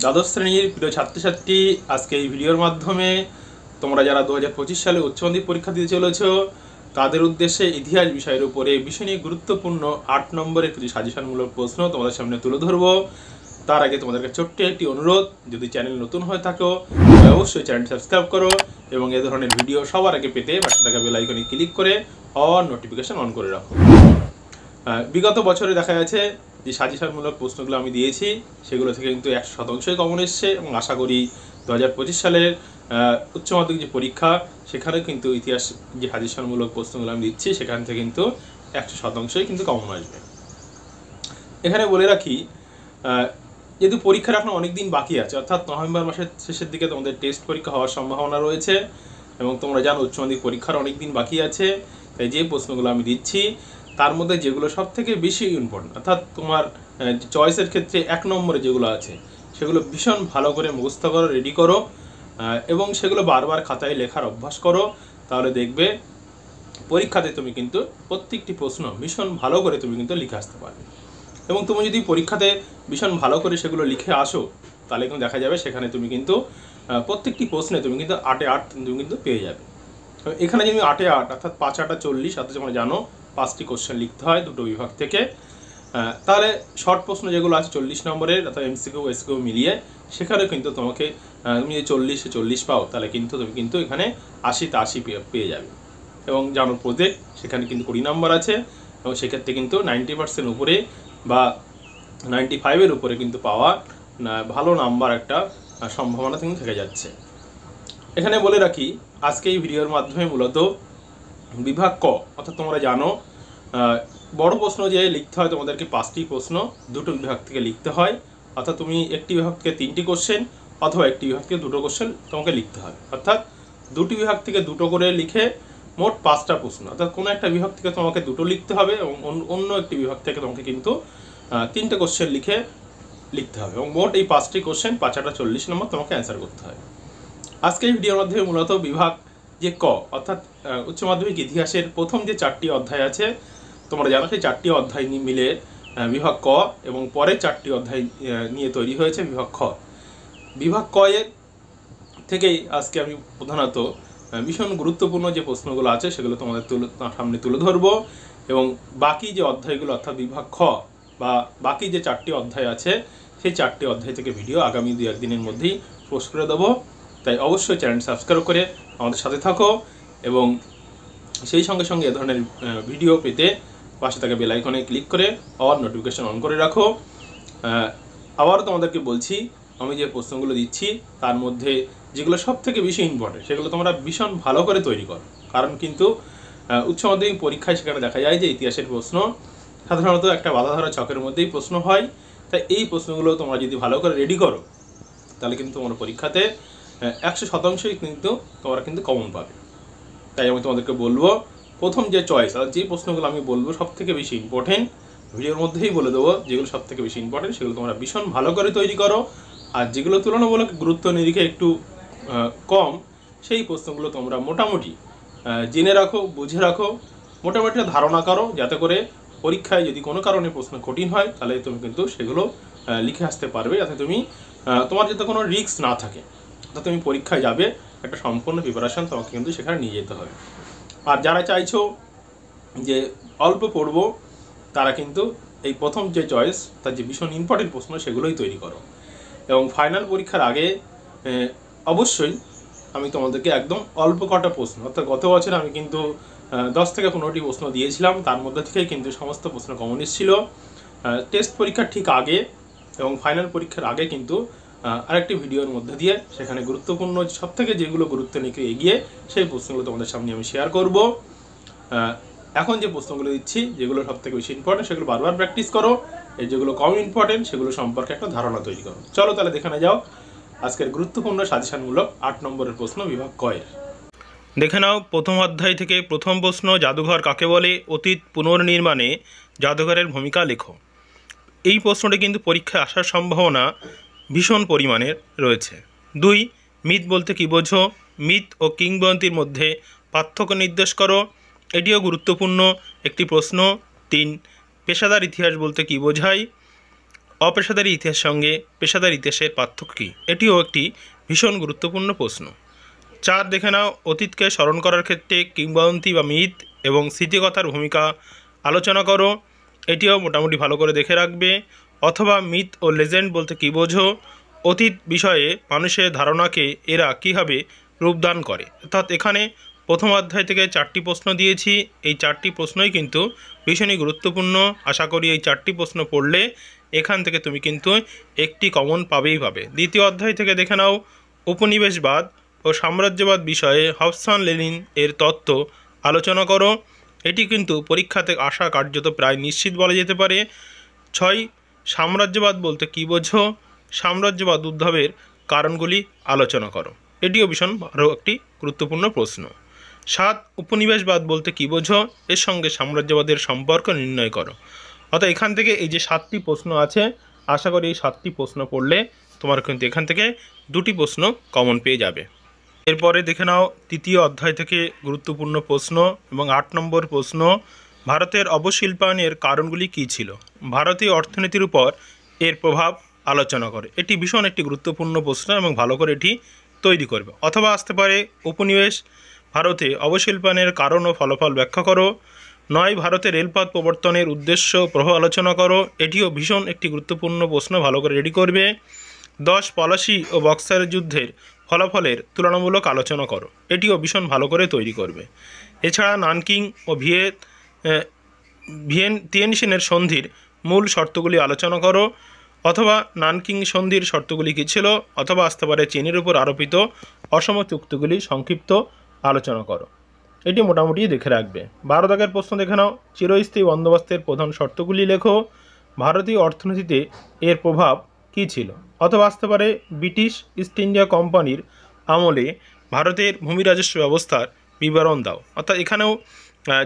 দ্বাদশ শ্রেণীর প্রিয় ছাত্রছাত্রী, আজকে এই ভিডিওর মাধ্যমে তোমরা যারা 2025 সালে উচ্চ মাধ্যমিক পরীক্ষা দিতে চলেছ তাদের উদ্দেশ্যে ইতিহাস বিষয়ের উপরে ভীষণই গুরুত্বপূর্ণ 8 নম্বরের কিছু সাজেশনমূলক প্রশ্ন তোমাদের সামনে তুলে ধরবো। তার আগে তোমাদেরকে ছোট্ট একটি অনুরোধ, যদি চ্যানেল নতুন হয়ে থাকো তাহলে অবশ্যই চ্যানেলটি সাবস্ক্রাইব করো এবং এই ধরনের ভিডিও সবার আগে পেতে পাশে থাকা বেল আইকনে ক্লিক করে অল নোটিফিকেশন অন করে রাখো। বিগত বছরে দেখা গেছে যে সাজেশনমূলক প্রশ্নগুলো আমি দিয়েছি সেগুলো থেকে কিন্তু 100% কমন এসছে এবং আশা করি 2025 সালের উচ্চ মাধ্যমিক যে পরীক্ষা সেখানে কিন্তু ইতিহাস যে সাজেশনমূলক প্রশ্নগুলো আমি দিচ্ছি সেখান থেকে কিন্তু 100% কিন্তু কমন আসবে। এখানে বলে রাখি, যেহেতু পরীক্ষার এখন অনেক দিন বাকি আছে, অর্থাৎ নভেম্বর মাসের শেষের দিকে তোমাদের টেস্ট পরীক্ষা হওয়ার সম্ভাবনা রয়েছে এবং তোমরা জানো উচ্চ মাধ্যমিক পরীক্ষার অনেক দিন বাকি আছে। তাই যে প্রশ্নগুলো আমি দিচ্ছি তার মধ্যে যেগুলো সব থেকে বেশি ইম্পর্টেন্ট, অর্থাৎ তোমার চয়েসের ক্ষেত্রে 1 নম্বরে যেগুলো আছে সেগুলো ভীষণ ভালো করে মুখস্থ করো, রেডি করো এবং সেগুলো বারবার খাতায় লেখার অভ্যাস করো। তাহলে দেখবে পরীক্ষাতে তুমি কিন্তু প্রত্যেকটি প্রশ্ন ভীষণ ভালো করে তুমি কিন্তু লিখে আসতে পারবে এবং তুমি যদি পরীক্ষাতে ভীষণ ভালো করে সেগুলো লিখে আসো তাহলে কিন্তু দেখা যাবে সেখানে তুমি কিন্তু প্রত্যেকটি প্রশ্নে তুমি কিন্তু 8-এ 8 তুমি কিন্তু পেয়ে যাবে। এখানে যদি 8-এ 8 অর্থাৎ 5-8 40, অর্থাৎ তোমরা জানো 5টি কোশ্চেন লিখতে হয় দুটো বিভাগ থেকে। তাহলে শর্ট প্রশ্ন যেগুলো আছে 40 নম্বরের, অর্থাৎ এমসিকিউ এসকিউ মিলিয়ে, সেখানে কিন্তু তোমাকে তুমি যদি 40-এ 40 পাও তাহলে কিন্তু তুমি কিন্তু এখানে 80-তে 80 পেয়ে যাবে। এবং জানো প্রজেক্ট সেখানে কিন্তু 20 নম্বর আছে এবং সেক্ষেত্রে কিন্তু 90% উপরে বা 95-এর উপরে কিন্তু পাওয়া ভালো নাম্বার একটা সম্ভাবনা কিন্তু থেকে যাচ্ছে। এখানে বলে রাখি, আজকে এই ভিডিওর মাধ্যমে মূলত বিভাগ ক, অর্থাৎ তোমরা জানো বড় প্রশ্ন যে লিখতে হয় তোমাদেরকে 5টি প্রশ্ন দুটো বিভাগ থেকে লিখতে হয়, অর্থাৎ তুমি একটি বিভাগ থেকে 3টি কোশ্চেন অথবা একটি বিভাগ থেকে 2টো কোশ্চেন তোমাকে লিখতে হয়, অর্থাৎ দুটি বিভাগ থেকে 2টো করে লিখে মোট 5টা প্রশ্ন, অর্থাৎ কোনো একটা বিভাগ থেকে তোমাকে 2টো লিখতে হবে এবং অন্য একটি বিভাগ থেকে তোমাকে কিন্তু 3টে কোশ্চেন লিখতে হবে এবং মোট এই 5টি কোশ্চেন 5-8 40 নম্বর তোমাকে অ্যান্সার করতে হয়। আজকে এই ভিডিওর মাধ্যমে মূলত বিভাগ যে ক, অর্থাৎ উচ্চ মাধ্যমিক ইতিহাসের প্রথম যে 4টি অধ্যায় আছে তোমরা জানো সেই 4টি অধ্যায় মিলে বিভাগ ক এবং পরের 4টি অধ্যায় নিয়ে তৈরি হয়েছে বিভাগ খ। বিভাগ ক এর থেকেই আজকে আমি প্রধানত ভীষণ গুরুত্বপূর্ণ যে প্রশ্নগুলো আছে সেগুলো তোমাদের সামনে তুলে ধরবো এবং বাকি যে অধ্যায়গুলো অর্থাৎ বিভাগ খ বা বাকি যে 4টি অধ্যায় আছে সেই 4টি অধ্যায় থেকে ভিডিও আগামী 2-1 দিনের মধ্যেই পোস্ট করে দেবো। তাই অবশ্যই চ্যানেল সাবস্ক্রাইব করে আমাদের সাথে থাকো এবং সেই সঙ্গে সঙ্গে এ ধরনের ভিডিও পেতে পাশে থাকা বেল আইকনে ক্লিক করে অল নোটিফিকেশন অন করে রাখো। আবারও তোমাদেরকে বলছি, আমি যে প্রশ্নগুলো দিচ্ছি তার মধ্যে যেগুলো সব থেকে বেশি ইম্পর্টেন্ট সেগুলো তোমরা ভীষণ ভালো করে তৈরি করো, কারণ কিন্তু উচ্চ মাধ্যমিক পরীক্ষায় সেখানে দেখা যায় যে ইতিহাসের প্রশ্ন সাধারণত একটা বাঁধাধরা ছকের মধ্যেই প্রশ্ন হয়। তাই এই প্রশ্নগুলো তোমরা যদি ভালো করে রেডি করো তাহলে কিন্তু তোমার পরীক্ষাতে 100%ই কিন্তু তোমরা কিন্তু কমন পাবে। তাই আমি তোমাদেরকে বলবো, প্রথম যে চয়েস অর্থাৎ যে প্রশ্নগুলো আমি বলবো সব থেকে বেশি ইম্পর্টেন্ট, ভিডিওর মধ্যেই বলে দেবো যেগুলো সব থেকে বেশি ইম্পর্টেন্ট সেগুলো তোমরা ভীষণ ভালো করে তৈরি করো, আর যেগুলো তুলনামূলক গুরুত্ব নিরিখে একটু কম সেই প্রশ্নগুলো তোমরা মোটামুটি জেনে রাখো, বুঝে রাখো, মোটামুটি ধারণা করো, যাতে করে পরীক্ষায় যদি কোনো কারণে প্রশ্ন কঠিন হয় তাহলে তুমি কিন্তু সেগুলো লিখে আসতে পারবে, যাতে তুমি তোমার যাতে কোনো রিস্ক না থাকে, অর্থাৎ তুমি পরীক্ষায় যাবে একটা সম্পূর্ণ প্রিপারেশন তোমাকে কিন্তু সেখানে নিয়ে যেতে হবে। আর যারা চাইছো যে অল্প পড়বো তারা কিন্তু এই প্রথম যে চয়েস তার যে ভীষণ ইম্পর্টেন্ট প্রশ্ন সেগুলোই তৈরি করো এবং ফাইনাল পরীক্ষার আগে অবশ্যই আমি তোমাদেরকে একদম অল্প কটা প্রশ্ন, অর্থাৎ গত বছর আমি কিন্তু 10 থেকে 15টি প্রশ্ন দিয়েছিলাম, তার মধ্যে থেকেই কিন্তু সমস্ত প্রশ্ন কমন এসেছিল। টেস্ট পরীক্ষার ঠিক আগে এবং ফাইনাল পরীক্ষার আগে কিন্তু আরেকটি ভিডিওর মধ্যে দিয়ে সেখানে গুরুত্বপূর্ণ সব থেকে যেগুলো গুরুত্ব নিয়ে এগিয়ে সেই প্রশ্নগুলো তোমাদের সামনে আমি শেয়ার করব। এখন যে প্রশ্নগুলো দিচ্ছি যেগুলো সব থেকে বেশি ইম্পর্টেন্ট সেগুলো বারবার প্র্যাকটিস করো, এই যেগুলো কম ইম্পর্টেন্ট সেগুলো সম্পর্কে একটা ধারণা তৈরি করো। চলো তাহলে দেখে যাও আজকের গুরুত্বপূর্ণ সাজেশনমূলক 8 নম্বরের প্রশ্ন বিভাগ ক এর। দেখে নাও প্রথম অধ্যায় থেকে প্রথম প্রশ্ন, জাদুঘর কাকে বলে? অতীত পুনর্নির্মাণে জাদুঘরের ভূমিকা লেখো। এই প্রশ্নটি কিন্তু পরীক্ষায় আসার সম্ভাবনা ভীষণ পরিমাণের রয়েছে। 2, মিথ বলতে কী বোঝো? মিথ ও কিংবদন্তির মধ্যে পার্থক্য নির্দেশ করো, এটিও গুরুত্বপূর্ণ একটি প্রশ্ন। 3, পেশাদার ইতিহাস বলতে কী বোঝায়? অপেশাদারী ইতিহাসের সঙ্গে পেশাদার ইতিহাসের পার্থক্য কী, এটিও একটি ভীষণ গুরুত্বপূর্ণ প্রশ্ন। 4 দেখে নাও, অতীতকে স্মরণ করার ক্ষেত্রে কিংবদন্তি বা মিথ এবং স্মৃতিকথার ভূমিকা আলোচনা করো, এটিও মোটামুটি ভালো করে দেখে রাখবে। অথবা মিথ ও লেজেন্ড বলতে কী বোঝো, অতীত বিষয়ে মানুষের ধারণাকে এরা কীভাবে রূপদান করে। অর্থাৎ এখানে প্রথম অধ্যায় থেকে 4টি প্রশ্ন দিয়েছি, এই 4টি প্রশ্নই কিন্তু ভীষণই গুরুত্বপূর্ণ। আশা করি এই 4টি প্রশ্ন পড়লে এখান থেকে তুমি কিন্তু একটি কমন পাবেই পাবে। দ্বিতীয় অধ্যায় থেকে দেখে নাও, উপনিবেশবাদ ও সাম্রাজ্যবাদ বিষয়ে হবসন লেনিন এর তত্ত্ব আলোচনা করো, এটি কিন্তু পরীক্ষাতে আসা কার্যত প্রায় নিশ্চিত বলা যেতে পারে। 6 সাম্রাজ্যবাদ বলতে কী বোঝো, সাম্রাজ্যবাদ উদ্ভবের কারণগুলি আলোচনা করো, এটিও ভীষণ আরও একটি গুরুত্বপূর্ণ প্রশ্ন। 7 উপনিবেশবাদ বলতে কী বোঝো, এর সঙ্গে সাম্রাজ্যবাদের সম্পর্ক নির্ণয় করো। অর্থাৎ এখান থেকে এই যে 7টি প্রশ্ন আছে, আশা করি এই 7টি প্রশ্ন পড়লে তোমার কিন্তু এখান থেকে 2টি প্রশ্ন কমন পেয়ে যাবে। এরপরে দেখে নাও তৃতীয় অধ্যায় থেকে গুরুত্বপূর্ণ প্রশ্ন এবং 8 নম্বর প্রশ্ন, ভারতের অবশিল্পায়নের কারণগুলি কী ছিল, ভারতীয় অর্থনীতির উপর এর প্রভাব আলোচনা করে। এটি ভীষণ একটি গুরুত্বপূর্ণ প্রশ্ন এবং ভালো করে এটি তৈরি করবে। অথবা আসতে পারে উপনিবেশ ভারতে অবশিল্পায়নের কারণ ও ফলাফল ব্যাখ্যা করো। 9 ভারতে রেলপথ প্রবর্তনের উদ্দেশ্য প্রভাব আলোচনা করো, এটিও ভীষণ একটি গুরুত্বপূর্ণ প্রশ্ন, ভালো করে রেডি করবে। 10 পলাশি ও বক্সারের যুদ্ধের ফলাফলের তুলনামূলক আলোচনা করো, এটিও ভীষণ ভালো করে তৈরি করবে। এছাড়া নানকিং ও ভিয়েন্তিয়েনশিনের সন্ধির মূল শর্তগুলি আলোচনা করো, অথবা নানকিং সন্ধির শর্তগুলি কী ছিল, অথবা আসতে পারে চীনের উপর আরোপিত অসম চুক্তিগুলি সংক্ষিপ্ত আলোচনা করো, এটি মোটামুটি দেখে রাখবে। 12 দাগের প্রশ্ন দেখে নাও, চিরস্থায়ী বন্দোবস্তের প্রধান শর্তগুলি লেখো, ভারতীয় অর্থনীতিতে এর প্রভাব কী ছিল। অথবা আসতে পারে ব্রিটিশ ইস্ট ইন্ডিয়া কোম্পানির আমলে ভারতের ভূমি রাজস্ব ব্যবস্থার বিবরণ দাও। অর্থাৎ এখানেও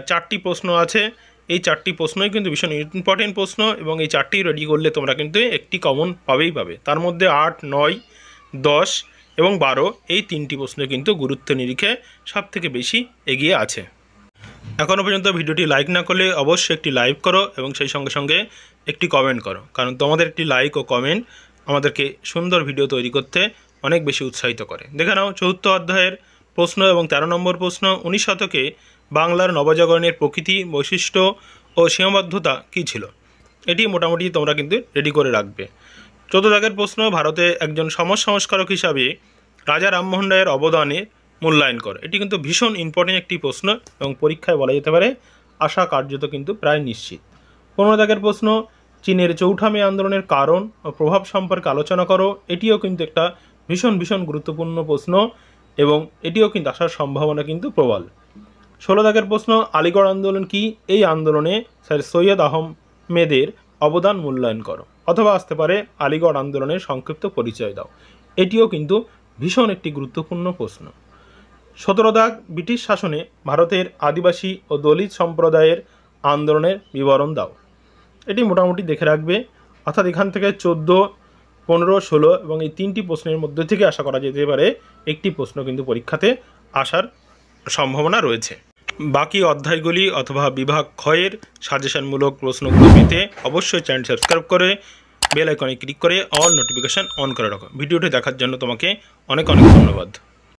4টি প্রশ্ন আছে, এই 4টি প্রশ্নই কিন্তু ভীষণ ইম্পর্টেন্ট প্রশ্ন এবং এই 4টি রেডি করলে তোমরা কিন্তু একটি কমন পাবেই পাবে। তার মধ্যে 8, 9, 10 এবং 12 এই 3টি প্রশ্ন কিন্তু গুরুত্ব নিরিখে সবথেকে বেশি এগিয়ে আছে। এখনও পর্যন্ত ভিডিওটি লাইক না করলে অবশ্যই একটি লাইক করো এবং সেই সঙ্গে সঙ্গে একটি কমেন্ট করো, কারণ তোমাদের একটি লাইক ও কমেন্ট আমাদেরকে সুন্দর ভিডিও তৈরি করতে অনেক বেশি উৎসাহিত করে। দেখে নাও 4th অধ্যায়ের প্রশ্ন এবং 13 নম্বর প্রশ্ন, 19 শতকে বাংলার নবজাগরণের প্রকৃতি, বৈশিষ্ট্য ও সীমাবদ্ধতা কী ছিল, এটি মোটামুটি তোমরা কিন্তু রেডি করে রাখবে। 14 দাগের প্রশ্ন, ভারতে একজন সমাজ সংস্কারক হিসাবে রাজা রামমোহন রায়ের অবদানে মূল্যায়ন করো, এটি কিন্তু ভীষণ ইম্পর্টেন্ট একটি প্রশ্ন এবং পরীক্ষায় বলা যেতে পারে আশা কার্যত কিন্তু প্রায় নিশ্চিত। 15 দাগের প্রশ্ন, চীনের চৌঠা মে আন্দোলনের কারণ ও প্রভাব সম্পর্কে আলোচনা করো, এটিও কিন্তু একটা ভীষণ গুরুত্বপূর্ণ প্রশ্ন এবং এটিও কিন্তু আসার সম্ভাবনা কিন্তু প্রবল। 16 দাগের প্রশ্ন, আলিগড় আন্দোলন কি, এই আন্দোলনে স্যার সৈয়দ আহমেদের অবদান মূল্যায়ন করো। অথবা আসতে পারে আলিগড় আন্দোলনের সংক্ষিপ্ত পরিচয় দাও, এটিও কিন্তু ভীষণ একটি গুরুত্বপূর্ণ প্রশ্ন। 17 দাগ, ব্রিটিশ শাসনে ভারতের আদিবাসী ও দলিত সম্প্রদায়ের আন্দোলনের বিবরণ দাও, এটি মোটামুটি দেখে রাখবে। অর্থাৎ এখান থেকে 14, 15, 16 এবং এই 3টি প্রশ্নের মধ্যে থেকে আশা করা যেতে পারে একটি প্রশ্ন কিন্তু পরীক্ষাতে আসার সম্ভাবনা রয়েছে। বাকি অধ্যায়গুলি অথবা বিভাগ ক্ষয়ের সাজেশনমূলক প্রশ্নগুলো পেতে অবশ্যই চ্যানেল সাবস্ক্রাইব করে বেল আইকনে ক্লিক করে অল নোটিফিকেশান অন করে রাখো। ভিডিওটি দেখার জন্য তোমাকে অনেক ধন্যবাদ।